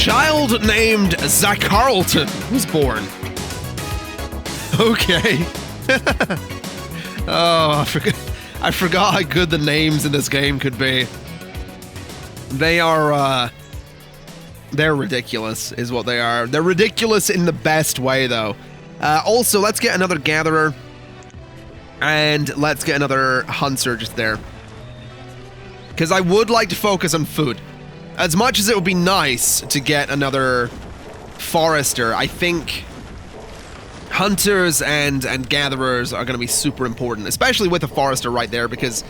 child named Zach Carlton was born. Okay. Oh, I forgot how good the names in this game could be. They are, they're ridiculous, is what they are. They're ridiculous in the best way, though. Also, let's get another gatherer. And let's get another hunter just there. Because I would like to focus on food. As much as it would be nice to get another forester, I think hunters and gatherers are going to be super important, especially with a forester right there, because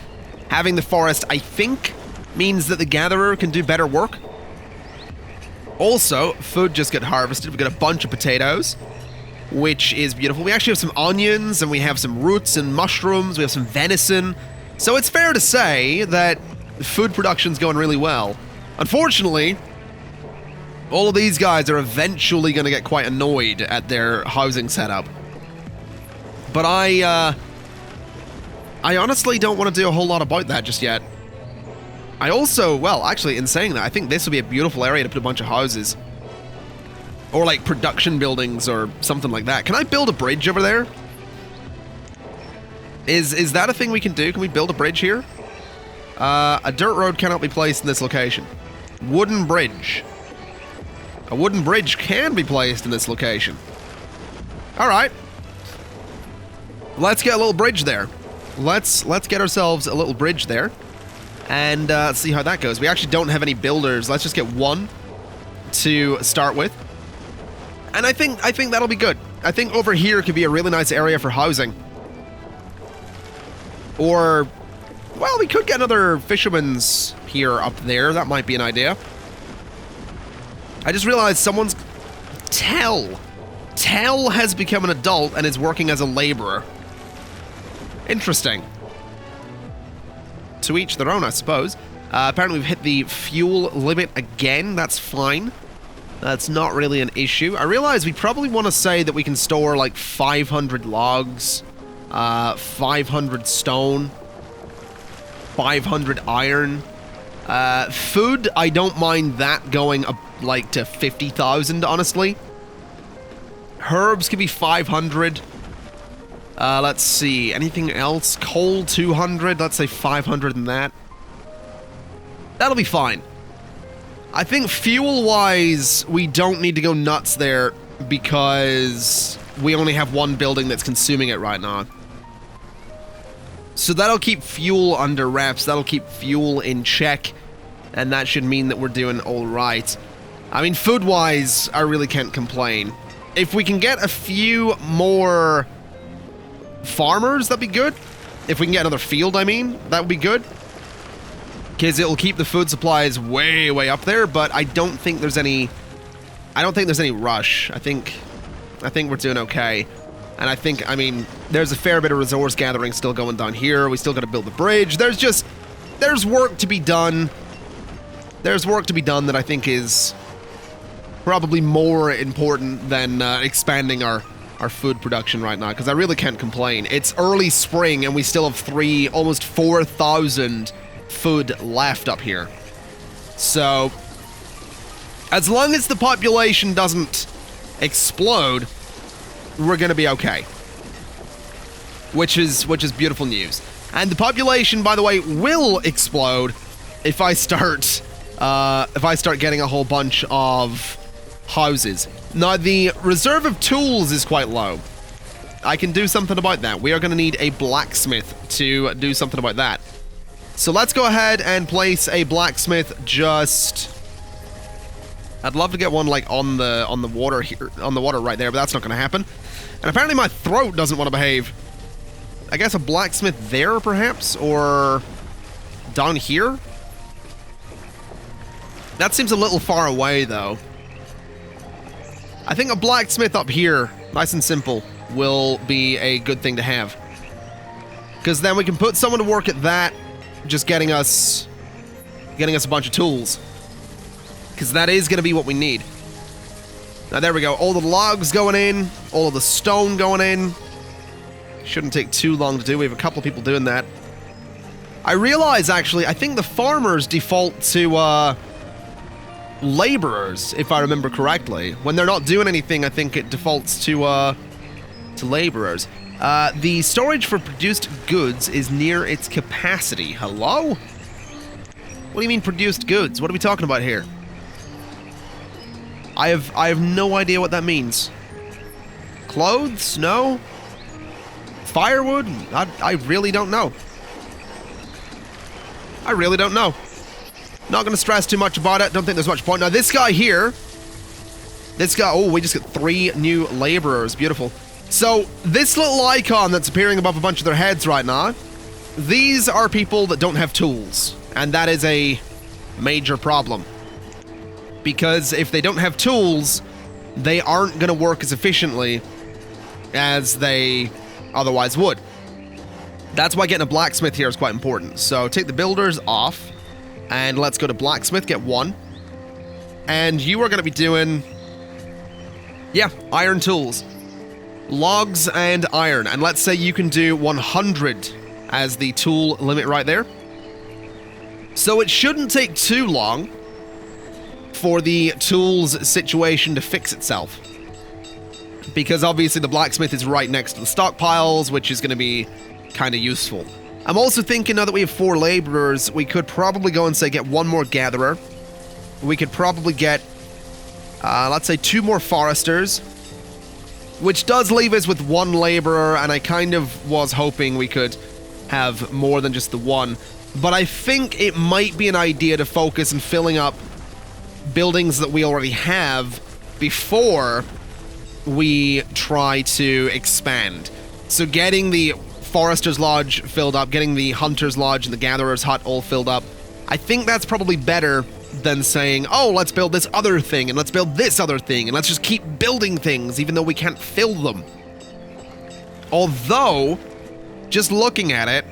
having the forest, I think, means that the gatherer can do better work. Also, food just got harvested. We've got a bunch of potatoes, which is beautiful. We actually have some onions, and we have some roots and mushrooms. We have some venison. So it's fair to say that food production's going really well. Unfortunately, all of these guys are eventually going to get quite annoyed at their housing setup. But I honestly don't want to do a whole lot about that just yet. I also, well, actually, in saying that, I think this would be a beautiful area to put a bunch of houses. Or, like, production buildings or something like that. Can I build a bridge over there? Is that a thing we can do? Can we build a bridge here? A dirt road cannot be placed in this location. Wooden bridge. A wooden bridge can be placed in this location. Alright. Let's get a little bridge there. Let's get ourselves a little bridge there. And see how that goes. We actually don't have any builders. Let's just get one to start with. And I think that'll be good. I think over here could be a really nice area for housing. Or, well, we could get another fisherman's pier up there. That might be an idea. I just realized someone's... Tell has become an adult and is working as a laborer. Interesting. To each their own, I suppose. Apparently we've hit the fuel limit again. That's fine. That's not really an issue. I realize we probably want to say that we can store like 500 logs, 500 stone, 500 iron. Food, I don't mind that going up like to 50,000, honestly. Herbs could be 500. Let's see. Anything else? Coal, 200. Let's say 500 in that. That'll be fine. I think fuel-wise, we don't need to go nuts there because we only have one building that's consuming it right now. So that'll keep fuel under wraps. That'll keep fuel in check. And that should mean that we're doing all right. I mean, food-wise, I really can't complain. If we can get a few more farmers, that'd be good. If we can get another field, I mean, that would be good. Because it'll keep the food supplies way, way up there, but I don't think there's any... I don't think there's any rush. I think we're doing okay. And I think, I mean, there's a fair bit of resource gathering still going down here. We still got to build the bridge. There's work to be done. There's work to be done that I think is probably more important than expanding our food production right now, because I really can't complain. It's early spring, and we still have almost 4,000 food left up here. So, as long as the population doesn't explode, we're going to be okay. Which is beautiful news. And the population, by the way, will explode if I start getting a whole bunch of houses. Now, the reserve of tools is quite low. I can do something about that. We are going to need a blacksmith to do something about that. So let's go ahead and place a blacksmith just... I'd love to get one like on the water here, on the water right there, but that's not going to happen. And apparently my throat doesn't want to behave. I guess a blacksmith there, perhaps, or down here? That seems a little far away, though. I think a blacksmith up here, nice and simple, will be a good thing to have. Because then we can put someone to work at that, just getting us a bunch of tools. Because that is going to be what we need. Now, there we go. All the logs going in, all of the stone going in. Shouldn't take too long to do. We have a couple of people doing that. I realize, actually, I think the farmers default to laborers, if I remember correctly. When they're not doing anything, I think it defaults to laborers. The storage for produced goods is near its capacity. Hello? What do you mean produced goods? What are we talking about here? I have no idea what that means. Clothes? No? Firewood? I really don't know. I really don't know. Not going to stress too much about it. Don't think there's much point. Now, this guy here... This guy... Oh, we just got 3 new laborers. Beautiful. So, this little icon that's appearing above a bunch of their heads right now, these are people that don't have tools. And that is a major problem. Because if they don't have tools, they aren't going to work as efficiently as they otherwise would. That's why getting a blacksmith here is quite important. So, take the builders off. And let's go to blacksmith, get 1. And you are going to be doing... Yeah, iron tools. Logs and iron. And let's say you can do 100 as the tool limit right there. So it shouldn't take too long for the tools situation to fix itself. Because obviously the blacksmith is right next to the stockpiles, which is going to be kind of useful. I'm also thinking now that we have 4 laborers, we could probably go and say get 1 more gatherer. We could probably get, let's say 2 more foresters, which does leave us with 1 laborer, and I kind of was hoping we could have more than just the 1. But I think it might be an idea to focus on filling up buildings that we already have before we try to expand. So getting the Forester's Lodge filled up, getting the Hunter's Lodge and the Gatherer's Hut all filled up, I think that's probably better than saying, oh, let's build this other thing, and let's build this other thing, and let's just keep building things, even though we can't fill them. Although, just looking at it,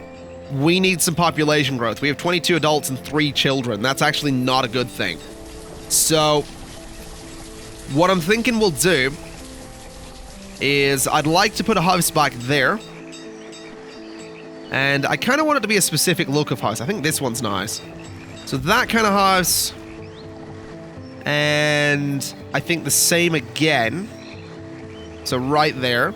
we need some population growth. We have 22 adults and 3 children. That's actually not a good thing. So, what I'm thinking we'll do is I'd like to put a house back there. And I kind of want it to be a specific look of house. I think this one's nice. So that kind of house. And I think the same again. So right there.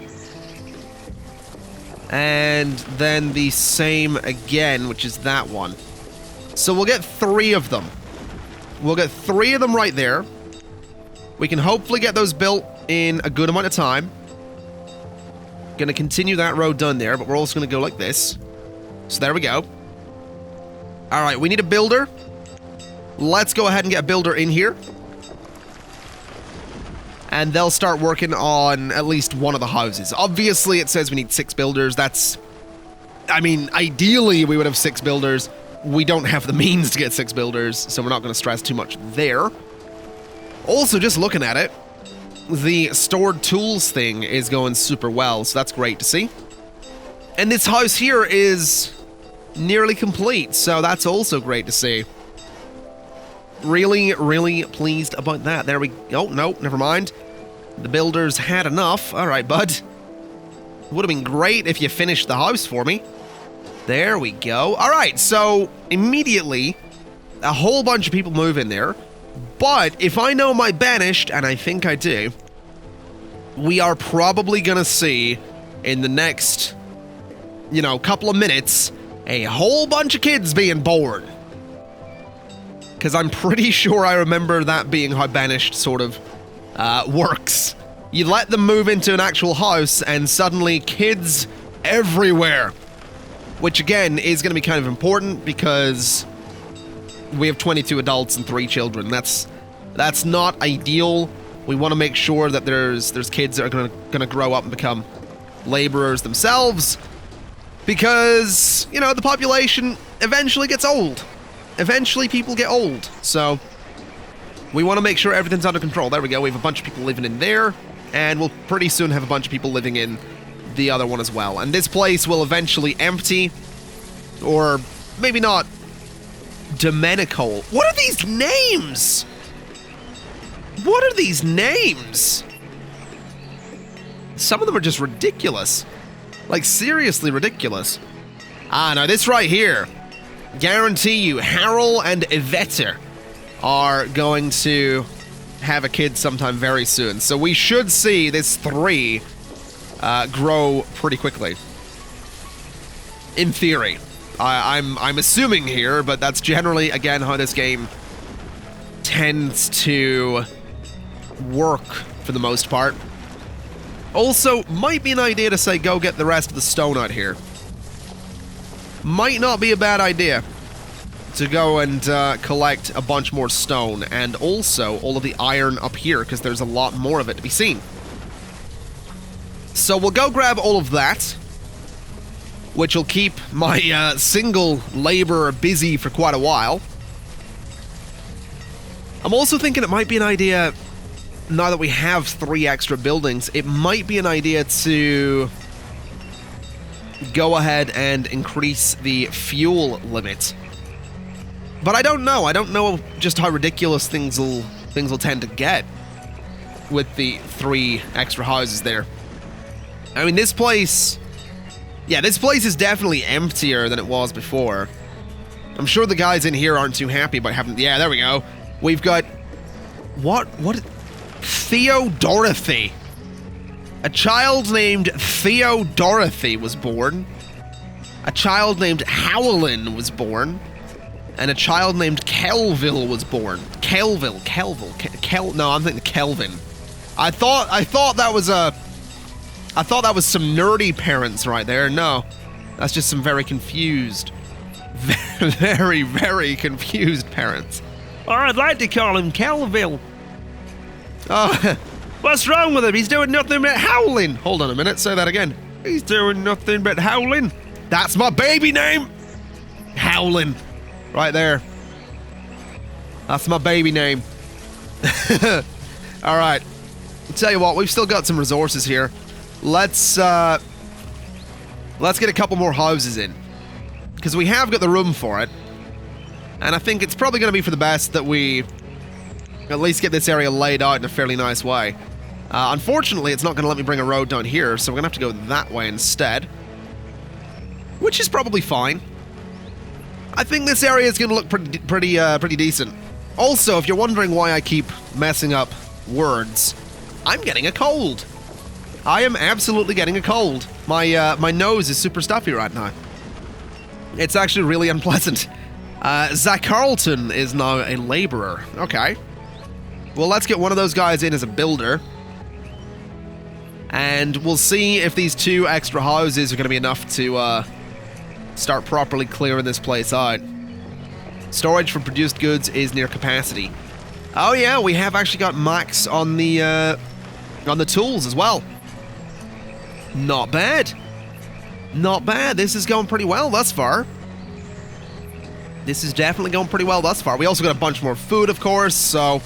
And then the same again, which is that one. So we'll get 3 of them. We'll get 3 of them right there. We can hopefully get those built in a good amount of time. Gonna continue that road done there, but we're also gonna go like this. So there we go. Alright, we need a builder. Let's go ahead and get a builder in here. And they'll start working on at least one of the houses. Obviously, it says we need 6 builders. That's... I mean, ideally, we would have 6 builders. We don't have the means to get 6 builders, so we're not going to stress too much there. Also, just looking at it, the stored tools thing is going super well, so that's great to see. And this house here is nearly complete, so that's also great to see. Really, really pleased about that. There we go. Oh, no, never mind. The builders had enough. All right, bud. Would have been great if you finished the house for me. There we go. All right, so immediately, a whole bunch of people move in there. But if I know my Banished, and I think I do, we are probably going to see in the next, couple of minutes, a whole bunch of kids being born. Because I'm pretty sure I remember that being how Banished sort of works. You let them move into an actual house, and suddenly kids everywhere. Which, again, is going to be kind of important, because we have 22 adults and 3 children. That's not ideal. We want to make sure that there's kids that are going to grow up and become laborers themselves. Because, the population eventually gets old. Eventually, people get old, so we want to make sure everything's under control. There we go. We have a bunch of people living in there, and we'll pretty soon have a bunch of people living in the other one as well. And this place will eventually empty, or maybe not. Domenico. What are these names? What are these names? Some of them are just ridiculous. Like, seriously ridiculous. Ah, no, this right here. Guarantee you, Harold and Yvetter are going to have a kid sometime very soon. So we should see this 3 grow pretty quickly. In theory. I'm assuming here, but that's generally, again, how this game tends to work for the most part. Also, might be an idea to say go get the rest of the stone out here. Might not be a bad idea to go and collect a bunch more stone, and also all of the iron up here, because there's a lot more of it to be seen. So we'll go grab all of that, which will keep my single laborer busy for quite a while. I'm also thinking it might be an idea, now that we have 3 extra buildings, it might be an idea to go ahead and increase the fuel limit. But I don't know. I don't know just how ridiculous things will tend to get with the 3 extra houses there. I mean, this place... Yeah, this place is definitely emptier than it was before. I'm sure the guys in here aren't too happy about having... Yeah, there we go. We've got... What? Theo Dorothy. A child named Theo Dorothy was born. A child named Howlin was born. And a child named Kelville was born. Kelville. No, I'm thinking Kelvin. I thought that was some nerdy parents right there. No, that's just some very confused, very, very confused parents. Or I'd like to call him Kelville. Oh, what's wrong with him? He's doing nothing but howling. Hold on a minute, say that again. He's doing nothing but howling. That's my baby name. Howling. Right there. That's my baby name. Alright. I'll tell you what, we've still got some resources here. Let's get a couple more houses in. Because we have got the room for it. And I think it's probably going to be for the best that we at least get this area laid out in a fairly nice way. Unfortunately, it's not going to let me bring a road down here, so we're going to have to go that way instead. Which is probably fine. I think this area is going to look pretty decent. Also, if you're wondering why I keep messing up words, I'm getting a cold. I am absolutely getting a cold. My nose is super stuffy right now. It's actually really unpleasant. Zach Carlton is now a laborer. Okay. Well, let's get one of those guys in as a builder. And we'll see if these 2 extra houses are going to be enough to start properly clearing this place out. Storage for produced goods is near capacity. Oh yeah, we have actually got max on the tools as well. Not bad. Not bad. This is going pretty well thus far. This is definitely going pretty well thus far. We also got a bunch more food, of course, so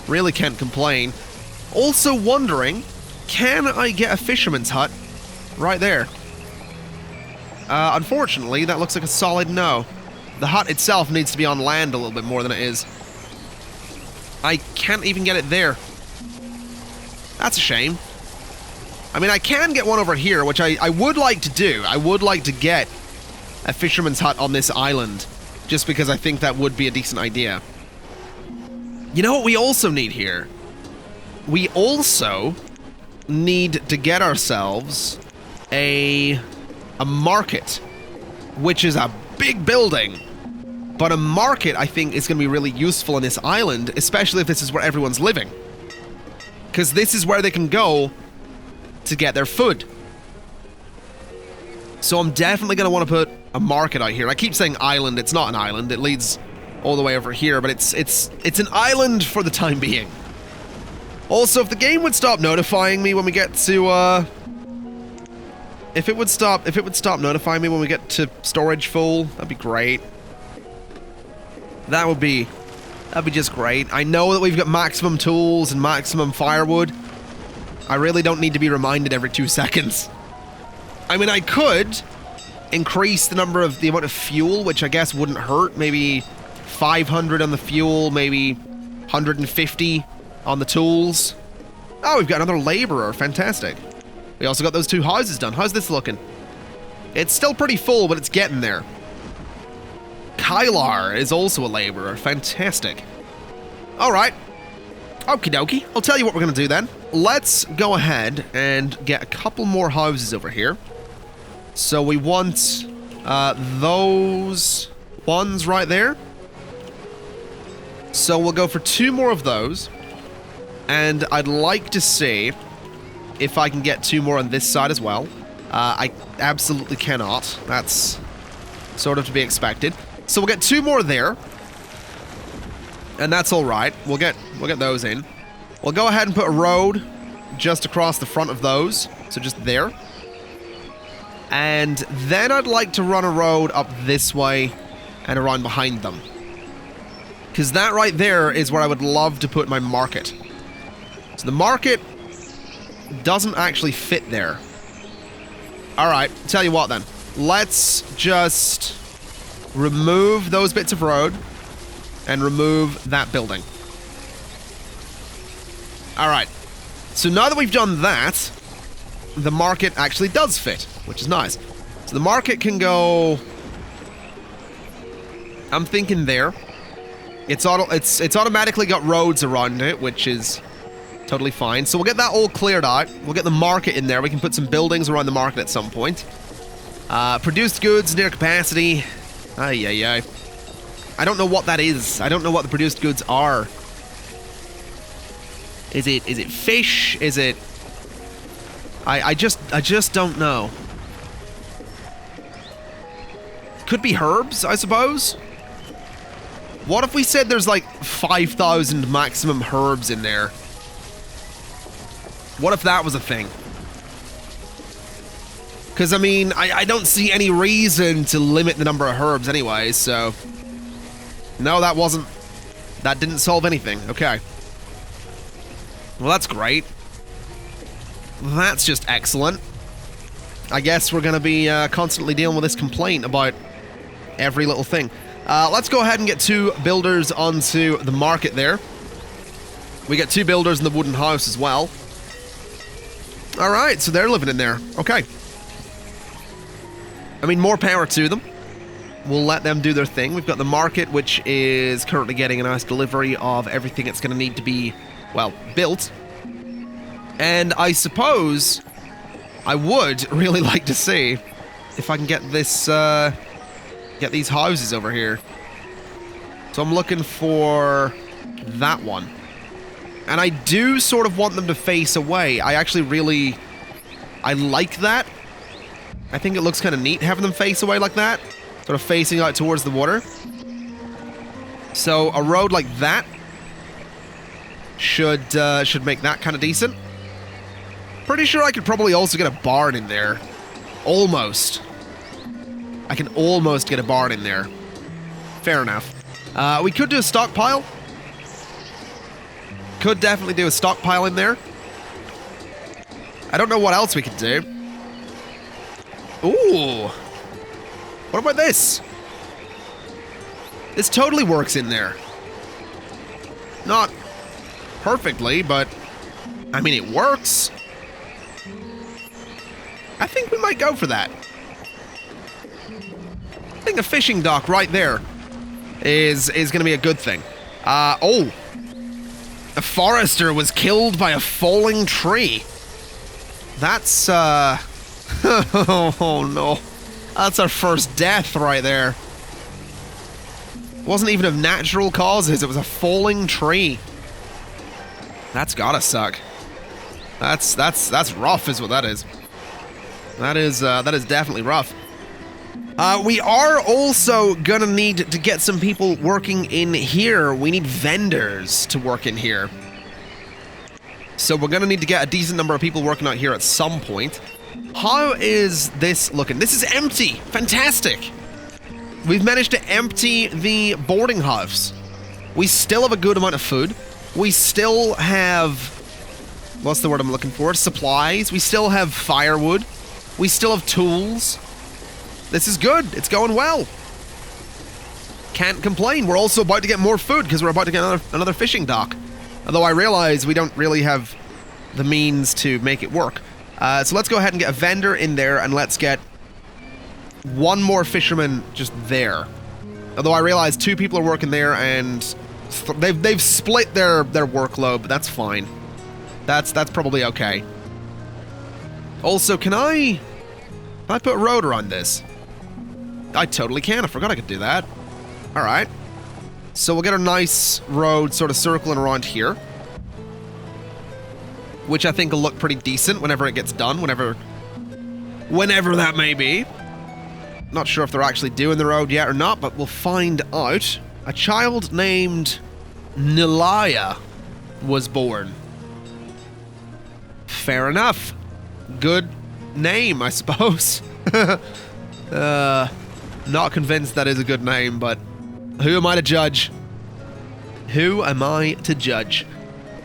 really can't complain. Also wondering, can I get a fisherman's hut right there? Unfortunately, that looks like a solid no. The hut itself needs to be on land a little bit more than it is. I can't even get it there. That's a shame. I mean, I can get one over here, which I would like to do. I would like to get a fisherman's hut on this island, just because I think that would be a decent idea. You know what we also need here? We also need to get ourselves a market, which is a big building. But a market, I think, is going to be really useful on this island, especially if this is where everyone's living. Because this is where they can go to get their food. So I'm definitely going to want to put a market out here. I keep saying island. It's not an island. It leads all the way over here, but it's an island for the time being. Also, if the game would stop notifying me when we get to if it would stop notifying me when we get to storage full, that'd be great. That'd be just great. I know that we've got maximum tools and maximum firewood. I really don't need to be reminded every 2 seconds. I mean, I could increase the amount of fuel, which I guess wouldn't hurt. Maybe 500 on the fuel, maybe 150 on the tools. Oh, we've got another laborer. Fantastic. We also got those 2 houses done. How's this looking? It's still pretty full, but it's getting there. Kylar is also a laborer. Fantastic. Alright. Okie dokie. I'll tell you what we're going to do then. Let's go ahead and get a couple more houses over here. So we want those ones right there. So we'll go for 2 more of those. And I'd like to see if I can get 2 more on this side as well. I absolutely cannot. That's sort of to be expected. So we'll get 2 more there. And that's alright. We'll get those in. We'll go ahead and put a road just across the front of those. So just there. And then I'd like to run a road up this way and around behind them. Because that right there is where I would love to put my market. So the market doesn't actually fit there. Alright, tell you what then. Let's just remove those bits of road and remove that building. Alright. So now that we've done that, the market actually does fit, which is nice. So the market can go... I'm thinking there. It's automatically got roads around it, which is totally fine. So we'll get that all cleared out. We'll get the market in there. We can put some buildings around the market at some point. Produced goods near capacity. Ay, ay, ay. I don't know what that is. I don't know what the produced goods are. Is it fish? Is it... I just don't know. Could be herbs, I suppose. What if we said there's like 5,000 maximum herbs in there? What if that was a thing? Because, I mean, I don't see any reason to limit the number of herbs anyway, so... No, that wasn't... That didn't solve anything. Okay. Well, that's great. That's just excellent. I guess we're going to be constantly dealing with this complaint about every little thing. Let's go ahead and get 2 builders onto the market there. We get 2 builders in the wooden house as well. Alright, so they're living in there. Okay. I mean, more power to them. We'll let them do their thing. We've got the market, which is currently getting a nice delivery of everything it's going to need to be, well, built. And I suppose I would really like to see if I can get this, get these houses over here. So I'm looking for that one. And I do sort of want them to face away. I actually really... I like that. I think it looks kind of neat having them face away like that. Sort of facing out towards the water. So a road like that should make that kind of decent. Pretty sure I could probably also get a barn in there. Almost. I can almost get a barn in there. Fair enough. We could do a stockpile. Could definitely do a stockpile in there. I don't know what else we could do. Ooh. What about this? This totally works in there. Not perfectly, but I mean, it works. I think we might go for that. I think a fishing dock right there is going to be a good thing. Oh. A forester was killed by a falling tree. That's, oh no. That's our first death right there. It wasn't even of natural causes, it was a falling tree. That's gotta suck. That's rough is what that is. That is definitely rough. We are also gonna need to get some people working in here. We need vendors to work in here. So we're gonna need to get a decent number of people working out here at some point. How is this looking? This is empty. Fantastic. We've managed to empty the boarding house. We still have a good amount of food. We still have... What's the word I'm looking for? Supplies. We still have firewood. We still have tools. This is good. It's going well. Can't complain. We're also about to get more food because we're about to get another fishing dock. Although I realize we don't really have the means to make it work. So let's go ahead and get a vendor in there and let's get one more fisherman just there. Although I realize 2 people are working there and they've split their workload, but that's fine. That's probably okay. Also, can I put a road around this? I totally can. I forgot I could do that. All right. So we'll get a nice road sort of circling around here, which I think will look pretty decent whenever it gets done, whenever that may be. Not sure if they're actually doing the road yet or not, but we'll find out. A child named Nilaya was born. Fair enough. Good name, I suppose. Not convinced that is a good name, but who am I to judge? Who am I to judge?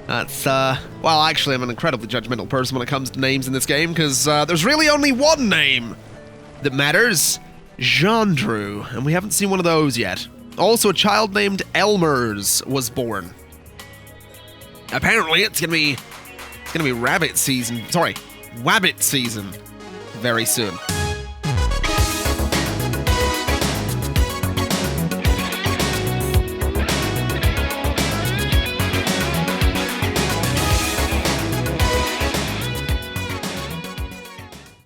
That's, well, actually, I'm an incredibly judgmental person when it comes to names in this game, because there's really only one name that matters. Jeandrew, and we haven't seen one of those yet. Also, a child named Elmers was born. Apparently, it's gonna be rabbit season. Sorry, wabbit season very soon.